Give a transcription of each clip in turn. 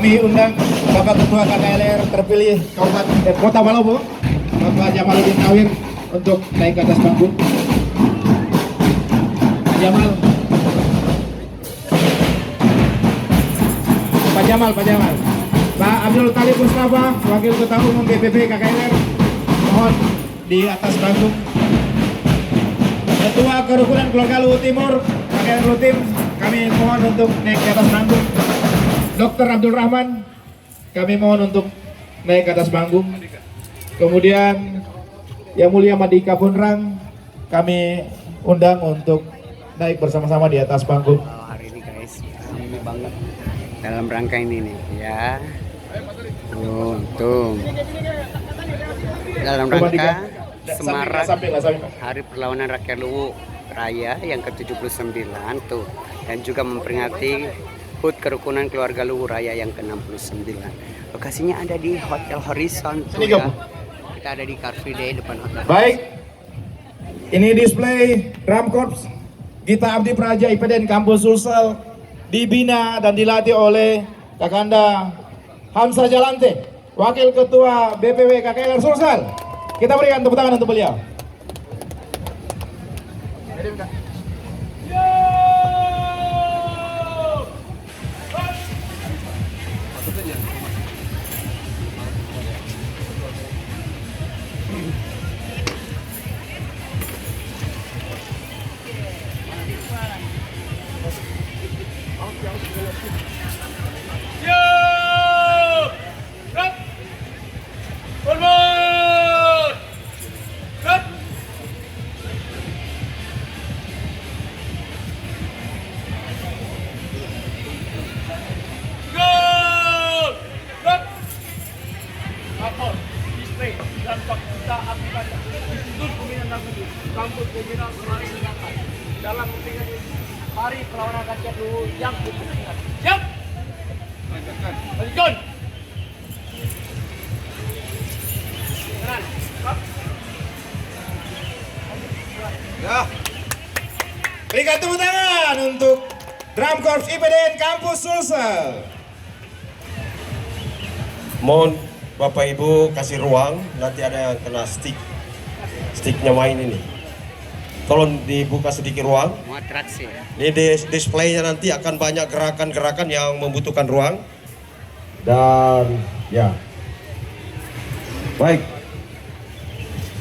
kami undang Bapak Ketua KKLR terpilih Kabupaten Kota Malopo, Bapak Jamaluddin Nawir untuk naik ke atas panggung. Jamal, Pak Jamal, Pak Abdul Talib Mustafa, Wakil Ketua Umum DPP KKLR, mohon di atas panggung. Ketua Kerukunan Keluarga Luhut Timur, KKLR Lutim, kami mohon untuk naik ke atas panggung. Dr. Abdul Rahman, kami mohon untuk naik ke atas panggung. Kemudian Yang Mulia Madika Punrang, kami undang untuk naik bersama-sama di atas panggung. Hari ini guys, kami banget dalam rangka ini nih ya. Tuh. Dalam rangka semarak Hari Perlawanan Rakyat Luwu Raya yang ke-79 tuh, dan juga memperingati HUT Kerukunan Keluarga Luwu Raya yang ke-69. Lokasinya ada di Hotel Horizon tuh ya. Kita ada di Car Free Day depan hotel. Baik, ini display Drum Corps Gita Abdi Praja IPDN Kampus Sulsel dibina dan dilatih oleh Kakanda Hamzah Jalante, Wakil Ketua BPW KKLR Sulsel. Kita berikan tepuk tangan untuk beliau. Kampus Pembinaan Kemarin Negara dalam memperingati Hari Perlawanan Rakyat Luwu yang ke-79. Siap! Lanjutkan! Kanan, stop. Ya. Berikan tepuk tangan untuk Drum Corps IPDN Kampus Sulsel. Mohon Bapak Ibu kasih ruang, nanti ada yang kena sticknya main ini. Tolong dibuka sedikit ruang. Mau atraksi ya. Ini displaynya nanti akan banyak gerakan-gerakan yang membutuhkan ruang. Dan ya, baik,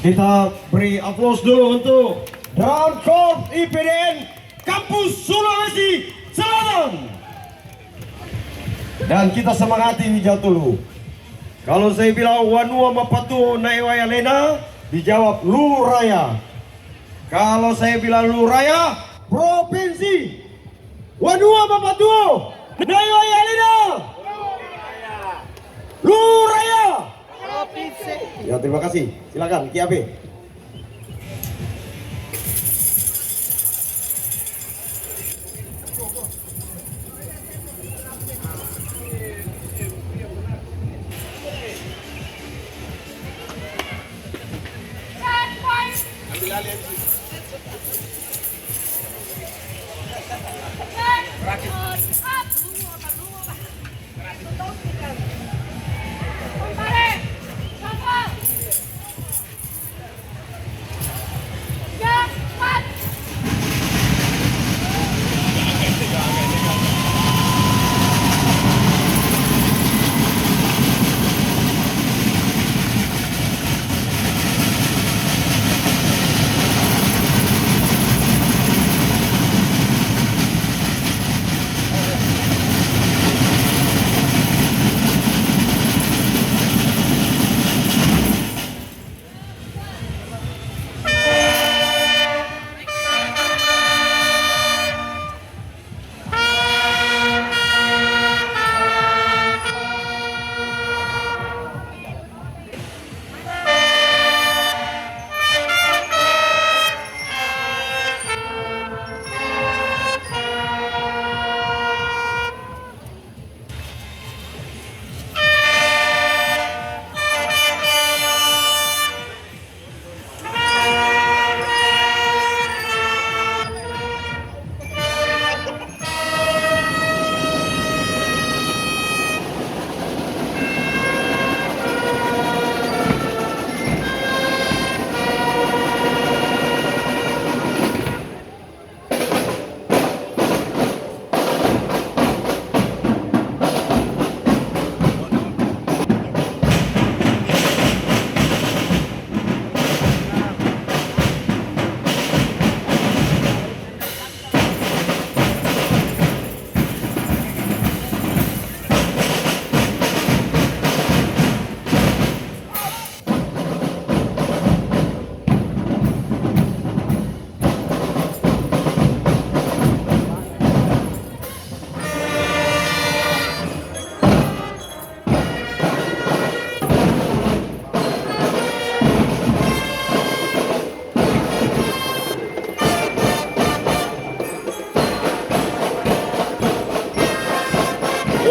kita beri aplaus dulu untuk Drum Corps IPDN Kampus Sulawesi Selatan. Dan kita semangati Wijal Tulu. Kalau saya bilang Wanua Mapatu Naiwaya Lena, dijawab Luwu Raya. Kalau saya bilang Luwu Raya, provinsi. Wanua Mapatu Naiwaya Lena, Luwu Raya, provinsi. Ya, terima kasih. Silakan Ki Abe.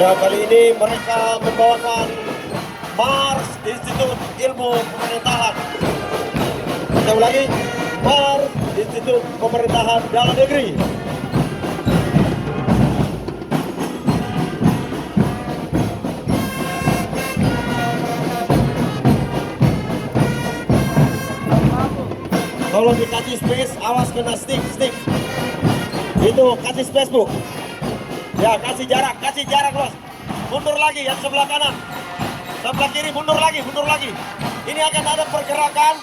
Ya, kali ini mereka membawakan Mars Institut Ilmu Pemerintahan. Saya ulangi, Mars Institut Pemerintahan Dalam Negeri. Tolong dikasih space, awas kena stick. Itu kasih space, Bu. Ya, kasih jarak bos. Mundur lagi yang sebelah kanan. Sebelah kiri mundur lagi. Ini akan ada pergerakan.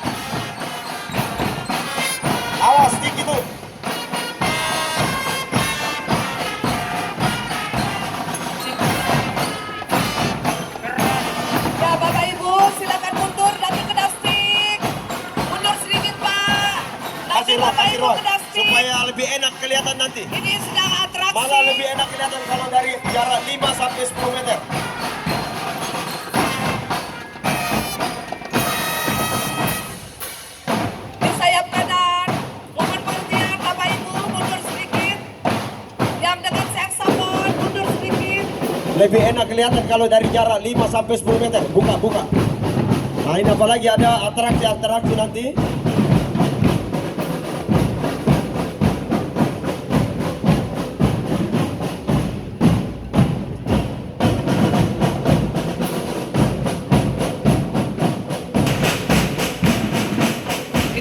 Awas stick itu. Ya Bapak Ibu silakan mundur nanti kena stick. Mundur sedikit Pak. Nanti Kasih Bapak Ibu ruang kena stick. supaya lebih enak kelihatan nanti. Ini sedang atraksi. Malah lebih enak kelihatan kalau dari jarak 5 sampai 10 meter. Di sayap kanan. Mohon pengertian Bapak Ibu mundur sedikit. Yang dengan saksofon mundur sedikit. Lebih enak kelihatan kalau dari jarak 5 sampai 10 meter. Buka. Nah, ini apalagi ada atraksi nanti.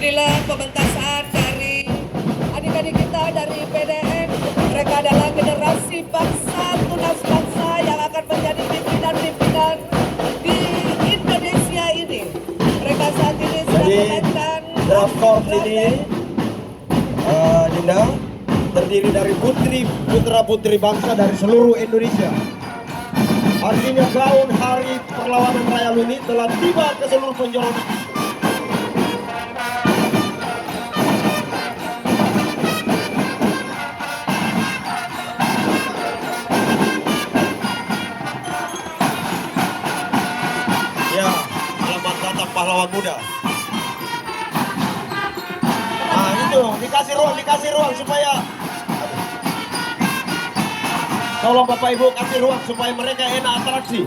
Inilah pementasan dari adik-adik kita dari PDN. Mereka adalah generasi bangsa, tunas bangsa yang akan menjadi pimpinan-pimpinan di Indonesia ini. Mereka saat ini sedang Jadi memainkan draft corps ini Dinda terdiri dari putra-putri bangsa dari seluruh Indonesia. Artinya gaun hari perlawanan Raya Luni telah tiba ke seluruh penjuru. Ya, selamat datang pahlawan muda. Nah itu, dikasih ruang supaya tolong Bapak Ibu kasih ruang supaya mereka enak atraksi.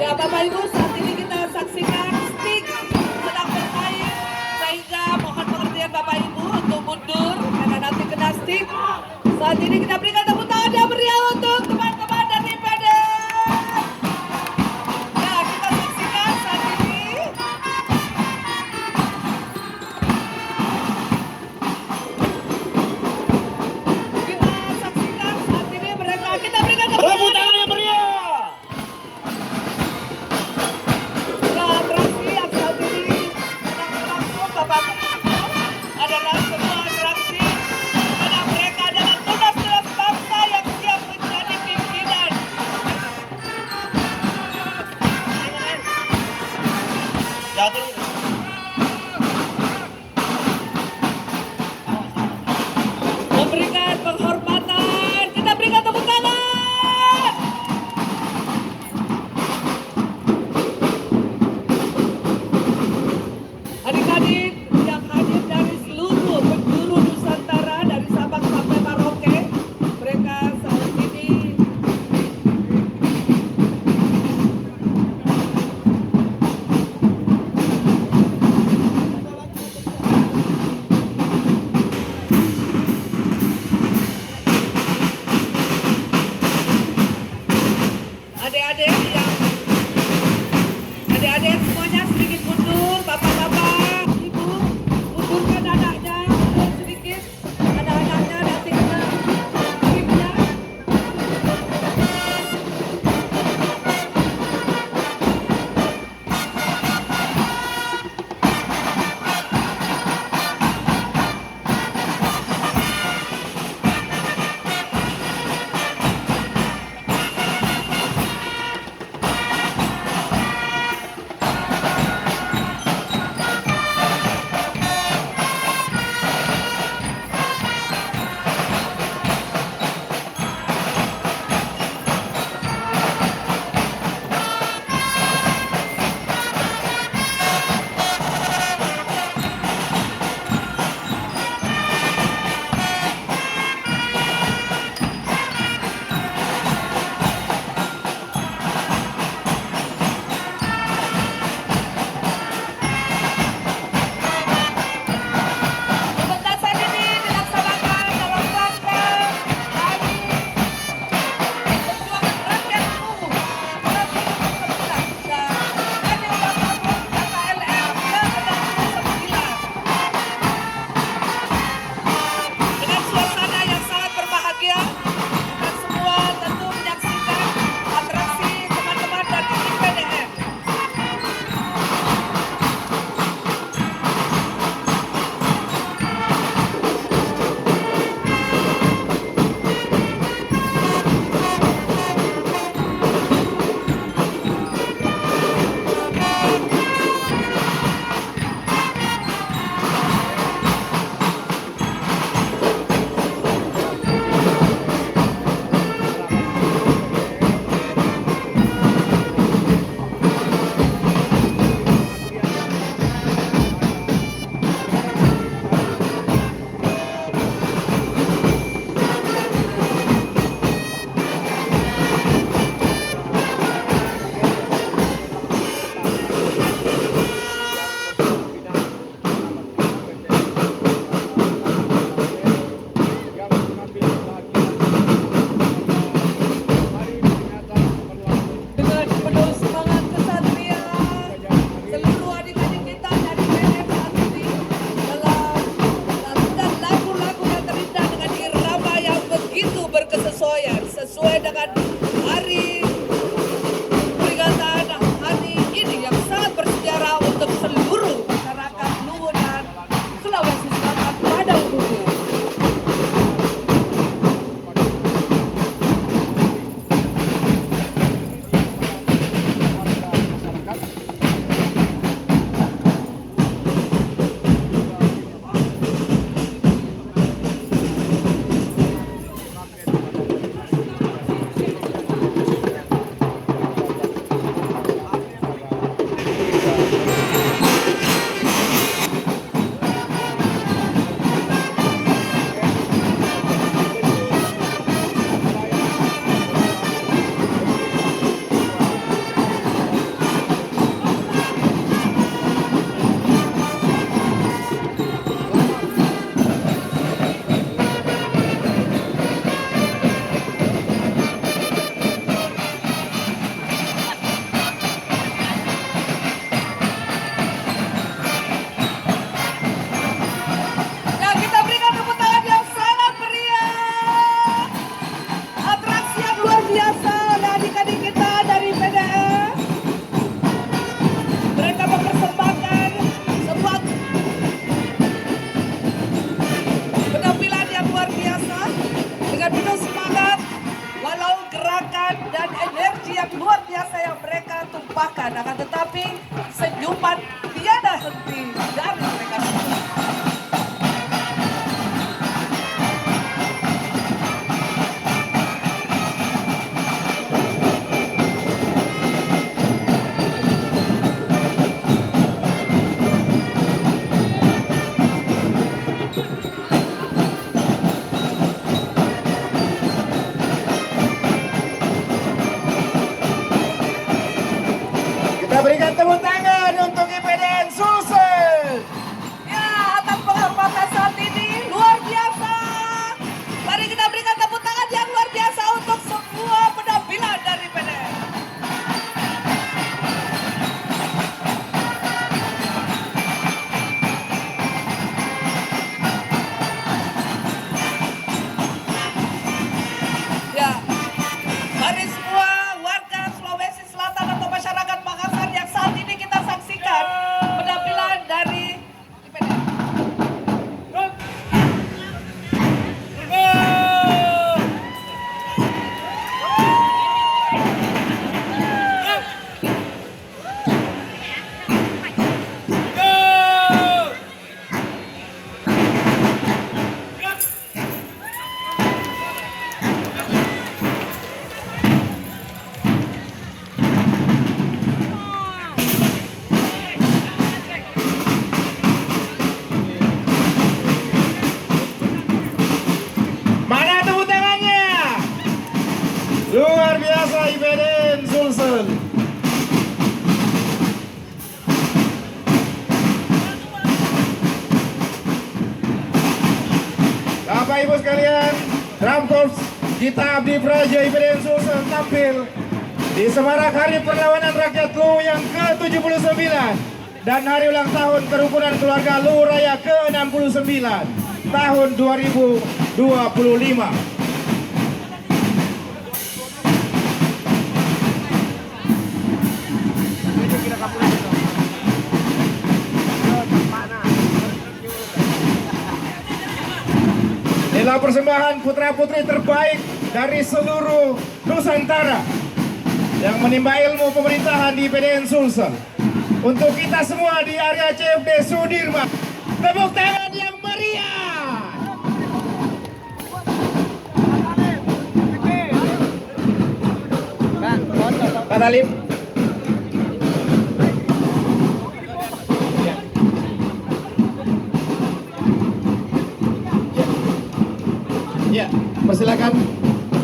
Ya Bapak Ibu saat ini kita saksikan stick sedang bermain sehingga mohon pengertian Bapak Ibu untuk mundur karena nanti kena stick. Saat ini kita berikan tepuk tangan yang meriah untuk teman-teman dari PD. Ya kita saksikan saat ini. Kita saksikan saat ini mereka kita berikan tepuk Tepuk tangan. tangan yang meriah. Atraksi yang saat ini sedang berlangsung Bapak adalah sebuah atraksi karena mereka adalah tunas-tunas bangsa yang siap menjadi pimpinan. Jatuh. Memberikan penghormatan, kita berikan tepuk tangan. Adik-adik yang hadir dari seluruh penjuru Nusantara dari Sabang sampai Merauke, mereka saat ini Bapak Ibu sekalian, Drum Corps kita Abdi Praja IPDN Sulsel tampil di Semarak Hari Perlawanan Rakyat Lu yang ke-79 dan hari ulang tahun Kerukunan Keluarga Lu Raya ke-69 tahun 2025. Inilah persembahan putra-putri terbaik dari seluruh Nusantara yang menimba ilmu pemerintahan di IPDN Sulsel. Untuk kita semua di area CFD Sudirman, tepuk tangan yang meriah. Pak Talib. Ya, persilakan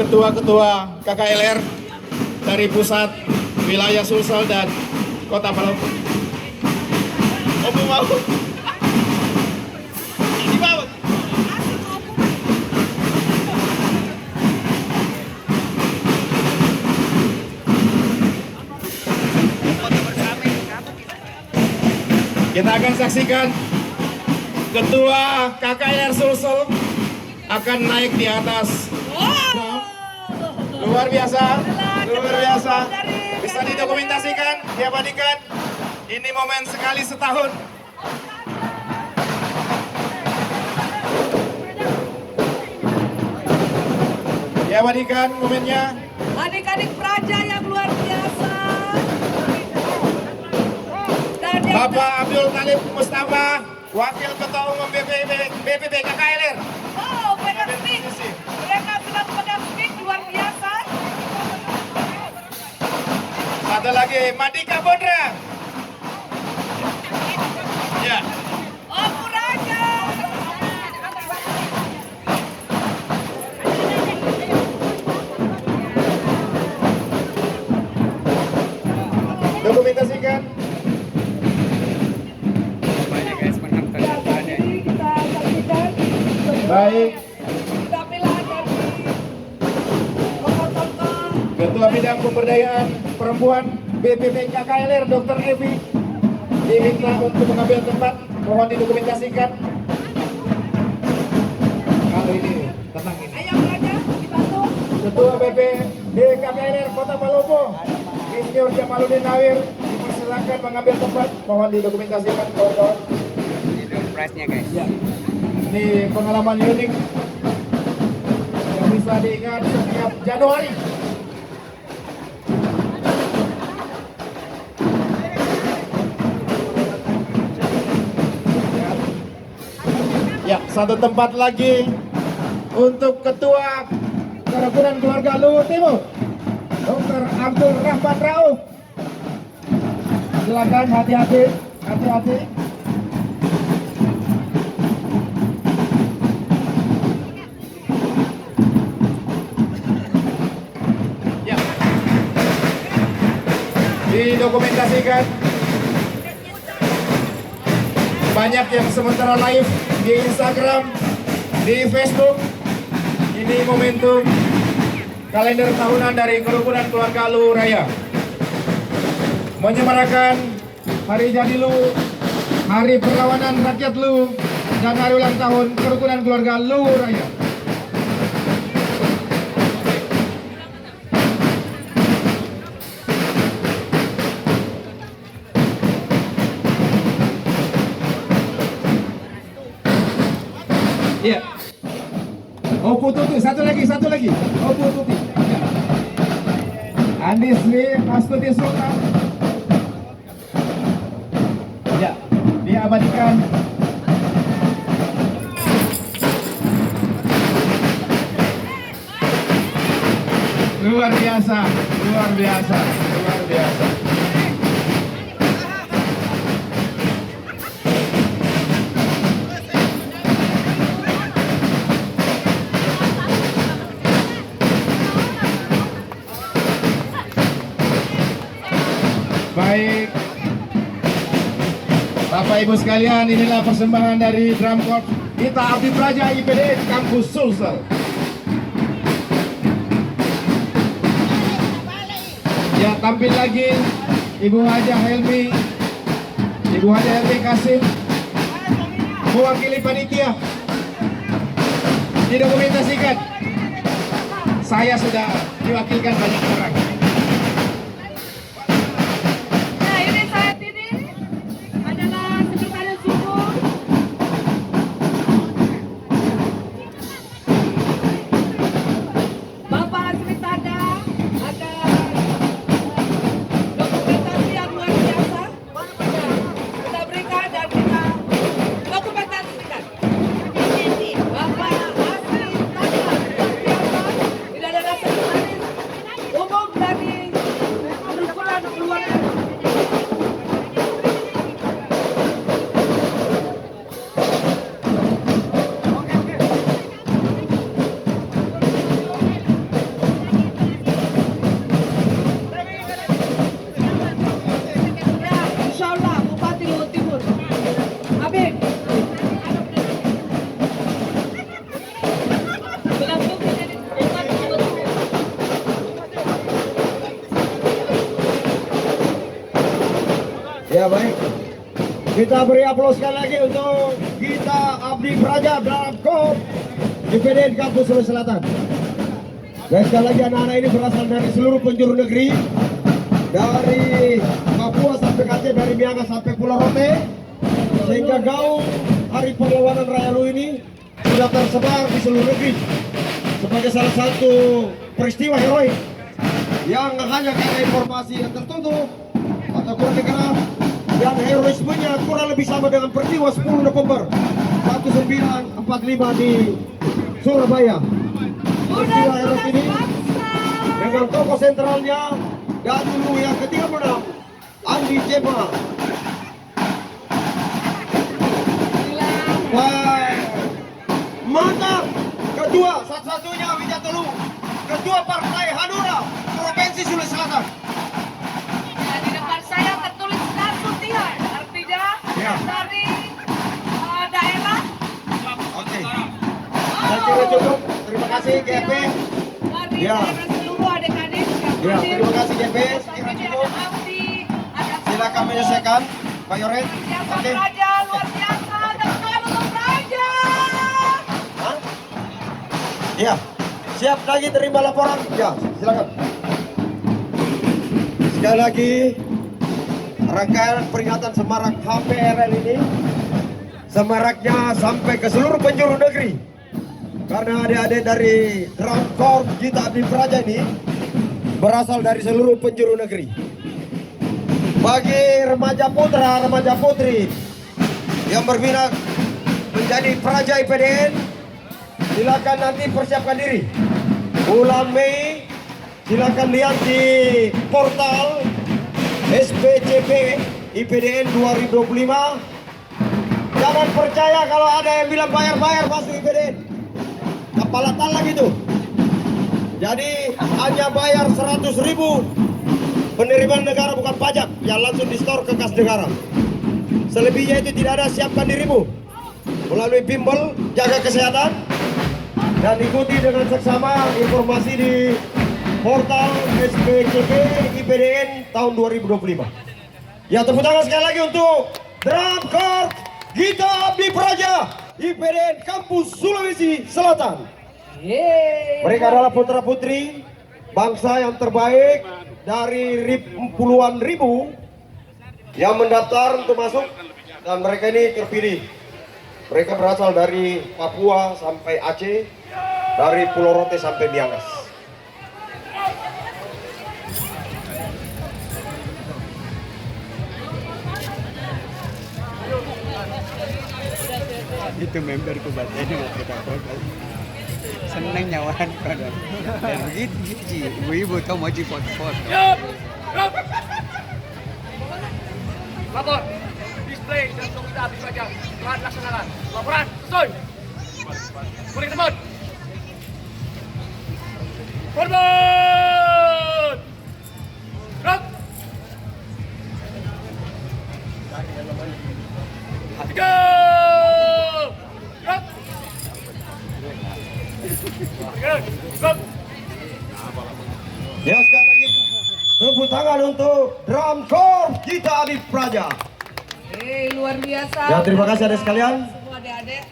ketua-ketua KKLR dari pusat, wilayah Sulsel dan Kota Palopo. Om mau? Di bawah. Kita akan saksikan ketua KKLR Sulsel akan naik di atas. Luar biasa, luar biasa. Bisa didokumentasikan, diabadikan. Ini momen sekali setahun. Diabadikan momennya. Adik-adik Praja yang luar biasa. Dan Bapak Abdul Talib Mustafa, Wakil Ketua Umum BPB KKLR. oh, pegang stick. Mereka sedang pegang stick luar biasa. Satu lagi, Madika Bodra. Ya, Oh, Praja. dokumentasikan. Banyak guys penonton Ya, yang ada. tadi kita saksikan Baik, tampilan dari tokoh-tokoh Ketua Bidang Pemberdayaan Perempuan BPB KKLR Dr. Evi diminta untuk mengambil tempat. Mohon didokumentasikan. Kalau ini tenang ini. Ayo Praja, dibantu. Ketua BPB KKLR Kota Palopo, Insinyur Jamaluddin Nawir, dipersilakan mengambil tempat. Mohon didokumentasikan kawan-kawan. Itu price-nya guys. Ya. Ini pengalaman unik yang bisa diingat setiap Januari. Ya, satu tempat lagi untuk Ketua Kerukunan Keluarga Luwu Timur, Dr. Abdul Rahman Rauf. Silakan, hati-hati, hati-hati. Ya, didokumentasikan. Banyak yang sementara live di Instagram, di Facebook. Ini momentum kalender tahunan dari Kerukunan Keluarga Luwu Raya, menyemarakan Hari Jadi Luwu, Hari Perlawanan Rakyat Luwu, dan hari ulang tahun Kerukunan Keluarga Luwu Raya. Iya. Opu Tuti, satu lagi. Opu Tuti. Ya. Andi Sri Astuti Sultan. Ya, diabadikan. Luar biasa. Baik, Bapak Ibu sekalian, inilah persembahan dari Drum Corps Kita Abdi Praja IPDN Kampus Sulsel. Ya, tampil lagi Ibu Haja Helmi, Ibu Haja Helmi Kasim, mewakili panitia. Didokumentasikan. Saya sudah diwakilkan banyak orang. Nah, ini saat ini adalah sekretaris umum Bapak Hasmi Tada. Ada dokumentasi yang luar biasa kita berikan dan kita dokumentasikan. Bapak Hasmi Tada luar biasa. Ini adalah sekretaris umum dari perkumpulan keluarga. Ya, insya Allah Bupati Luhut Timur. Amin. Langsung menjadi Bupati Luhut Timur. Ya baik. Kita beri aplaus sekali lagi untuk Gita Abdi Praja dalam KOP IPDN Kampus Sulawesi Selatan. Dan sekali lagi anak-anak ini berasal dari seluruh penjuru negeri, dari Papua sampai Aceh, dari Miangas sampai Pulau Rote, sehingga gaung Hari Perlawanan Raya Luwu ini sudah tersebar di seluruh negeri sebagai salah satu peristiwa heroik yang hanya karena informasi yang tertutup atau kurang dikenal, yang heroismenya kurang lebih sama dengan peristiwa 10 November 1945 di Surabaya. Peristiwa heroik ini dengan tokoh sentralnya dan dulu yang ke-36 Andi Jema. Mantap. Kedua, satu-satunya Wijatelu, Ketua Partai Hanura Provinsi Sulawesi Selatan. Ya, di depan saya tertulis Nasution, artinya Ya. dari daerah Oke. Saya kira cukup. Terima kasih GP. dari Ya. daerah seluruh adik-adik yang Ya, hadir. terima kasih GP. Bersama Kira ini cukup. ada Abdi, ada Silakan menyelesaikan, Pak Yoret. Biasa Oke. Praja, luar biasa, dan untuk Praja. Hah? Iya. Siap lagi terima laporan? Ya, silakan. Sekali lagi, rangkaian peringatan semarak HPRL ini semaraknya sampai ke seluruh penjuru negeri. Karena adik-adik dari Drum Corps Gita Abdi Praja ini berasal dari seluruh penjuru negeri. Bagi remaja putra, remaja putri yang berminat menjadi Praja IPDN, silakan nanti persiapkan diri. Bulan Mei, silakan lihat di portal SPCP IPDN 2025. Jangan percaya kalau ada yang bilang bayar-bayar masuk IPDN. Kepala talang itu. Jadi hanya bayar 100.000 penerimaan negara, bukan pajak yang langsung di-store ke kas negara. Selebihnya itu tidak ada. Siapkan dirimu melalui bimbel, jaga kesehatan, dan ikuti dengan seksama informasi di portal SPCP IPDN tahun 2025. Ya, tepuk tangan sekali lagi untuk Drum Corps Gita Abdi Praja IPDN Kampus Sulawesi Selatan. Yeay. Mereka adalah putra-putri bangsa yang terbaik dari puluhan ribu yang mendaftar untuk masuk, dan mereka ini terpilih. Mereka berasal dari Papua sampai Aceh, dari Pulau Rote sampai Miangas. Itu memberku baca ini nggak kita foto. Seneng nyawan pada. Dan begitu gitu, ibu-ibu tau mau foto-foto. Lapor, display dan untuk kita habis saja telah dilaksanakan. Laporan, sesuai. Kuning teman. Korban. Gerak. 3. Gerak. Samsor Gita Adi Praja. Luar biasa. Ya, terima kasih adik sekalian Semua adik-adik.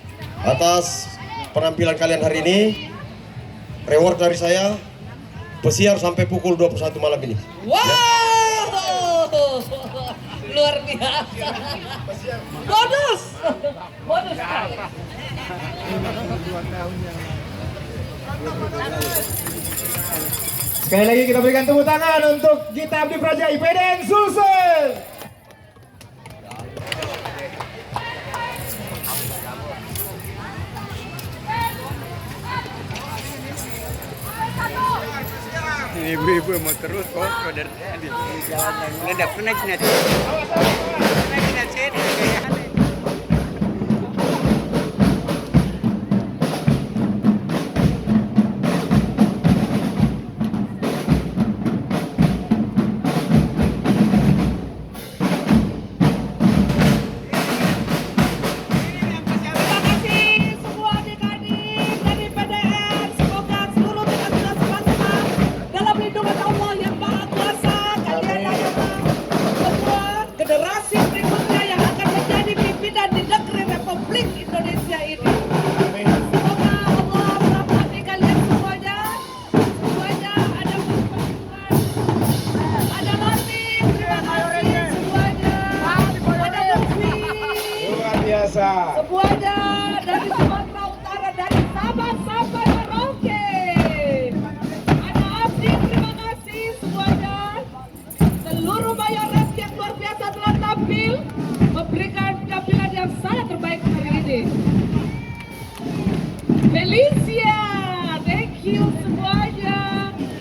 atas penampilan kalian hari ini. Reward dari saya pesiar sampai pukul 21 malam ini. Wow, luar biasa. Bonus, bonus. Sekali lagi kita berikan tepuk tangan untuk Gita Abdi Praja IPDN Sulsel. Ibu-ibu mau terus kok dari tadi. Nggak pernah naik Terima kasih semua adik-adik dari PDN. Semoga seluruh kita teman-teman dalam lindungan Allah yang Maha Kuasa. Kalian adalah semua generasi berikutnya yang akan menjadi pimpinan di negeri Republik Indonesia ini. Semoga Allah merahmati kalian semuanya. Semuanya ada perjuangan, ada Latif, terima kasih semuanya. Ada Lutfi. Luar biasa. Semuanya dari Sumatera Utara, dari Sabah sampai Merauke. Ada Abdi, terima kasih semuanya. Seluruh mayoret yang luar biasa telah tampil, memberikan penampilan yang sangat terbaik hari ini. Felicia, thank you semuanya.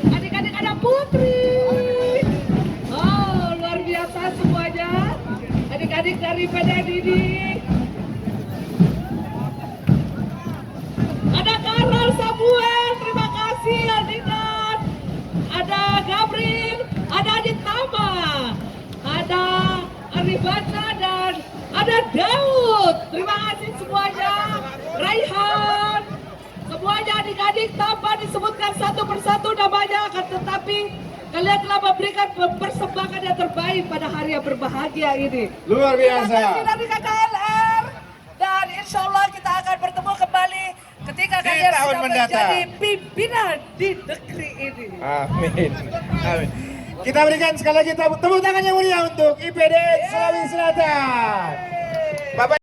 Adik-adik ada Putri. Oh, luar biasa semuanya. Adik-adik dari PDN ini. Ada Karol Samuel, terima kasih Adinan. Ada Gabriel, ada Adit Tama, ada Arifana dan ada Daud. Terima kasih semuanya. Raihan, semuanya adik-adik tanpa disebutkan satu persatu namanya, akan tetapi kalian telah memberikan persembahan yang terbaik pada hari yang berbahagia ini. Luar Terima biasa. kasih dari KKLR. Dan insya Allah kita akan bertemu kembali ketika Di kalian tahun sudah mendatang. menjadi pimpinan di negeri ini. Amin. Amin. Kita berikan sekali lagi tepuk tangan yang mulia untuk IPDN Sulawesi Selatan. Bapak